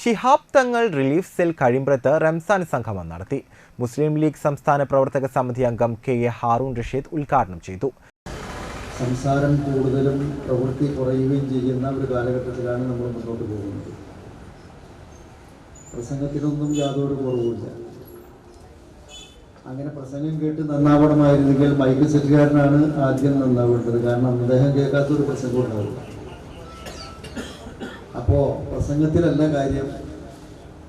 Shihab Thangal relief cell കഴിമ്പ്രത്ത് Ramzan സംഗമം നടത്തി. മുസ്ലിം league സംസ്ഥാന പ്രവർത്തക സമിതി അംഗം കെ.എ. ഹാറൂൺ റഷീദ് ഉദ്ഘാടനം ചെയ്തു. സംസാരം കൂടുതലും പ്രവൃത്തി കുറയുകയും ചെയ്യുന്ന ഒരു കാലഘട്ടത്തിലാണ് നമ്മൾ മുന്നോട്ട് പോകുന്നത്. പ്രസംഗത്തിനൊന്നും യാതൊരു കുറവുമില്ല. അങ്ങനെ പ്രസംഗം കേട്ട് നന്നാവണമായിരുന്നെങ്കിൽ മൈക്ക് സെറ്റുകാരനാണ് ആദ്യം നന്നാവേണ്ടത്. കാരണം അദ്ദേഹം കേൾക്കാത്തൊരു പ്രസംഗം ഉണ്ടാവില്ല. അപ്പോൾ പ്രസംഗത്തിലല്ല കാര്യം,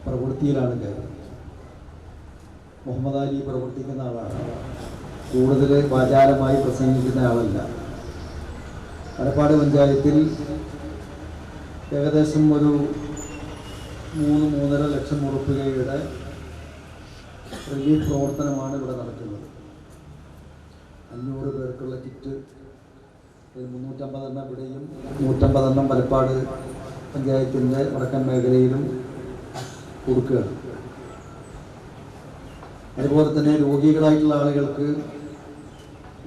പ്രവൃത്തിയിലാണ് കാര്യം. മുഹമ്മദ് അലി പ്രവർത്തിക്കുന്ന ആളാണ്, കൂടുതൽ വാചാലമായി പ്രസംഗിക്കുന്ന ആളല്ല. പാലക്കാട് പഞ്ചായത്തിൽ ഏകദേശം ഒരു 3-3.5 ലക്ഷം രൂപയുടെ റിലീഫ് പ്രവർത്തനമാണ് ഇവിടെ നടക്കുന്നത്. 500 പേർക്കുള്ള കിറ്റ് 350 ഇവിടെയും 150 പാലക്കാട് പഞ്ചായത്തിൻ്റെ വടക്കൻ മേഖലയിലും കൊടുക്കുകയാണ്. അതുപോലെ തന്നെ രോഗികളായിട്ടുള്ള ആളുകൾക്ക്,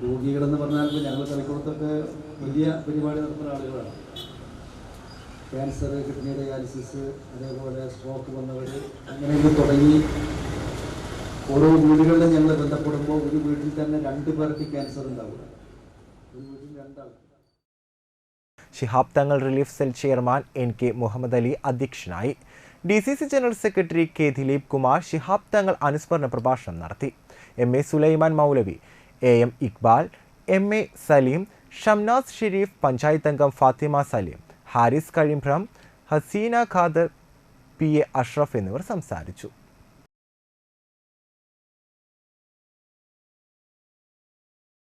രോഗികളെന്ന് പറഞ്ഞാൽ ഞങ്ങൾ കളിക്കുളത്തൊക്കെ വലിയ പരിപാടി നടത്തുന്ന ആളുകളാണ്. ക്യാൻസർ, കിഡ്നി ഡയാലിസിസ്, അതേപോലെ സ്ട്രോക്ക് വന്നവർ, അങ്ങനെയൊക്കെ തുടങ്ങി ഓരോ വീടുകളിലും ഞങ്ങൾ ബന്ധപ്പെടുമ്പോൾ ഒരു വീട്ടിൽ തന്നെ 2 പേർക്ക് ക്യാൻസർ ഉണ്ടാവുക, ഒരു വീട്ടിൽ 2 ആൾക്ക്. Shihab Thangal relief cell chairman N.K. Muhammad Ali അധ്യക്ഷനായി. DCC general secretary K. Dileep Kumar Shihab Thangal അനുസ്മരണ പ്രഭാഷണം നടത്തി. M.A. സുലൈമാൻ മൗലവി, A.M. ഇക്ബാൽ, M.A. സലീം, ഷംനാസ് ഷെരീഫ്, പഞ്ചായത്ത് അംഗം ഫാത്തിമ സലീം, ഹാരിസ് കഴിമ്പ്രം, ഹസീന ഖാദർ, P.A. അഷ്റഫ് എന്നിവർ സംസാരിച്ചു.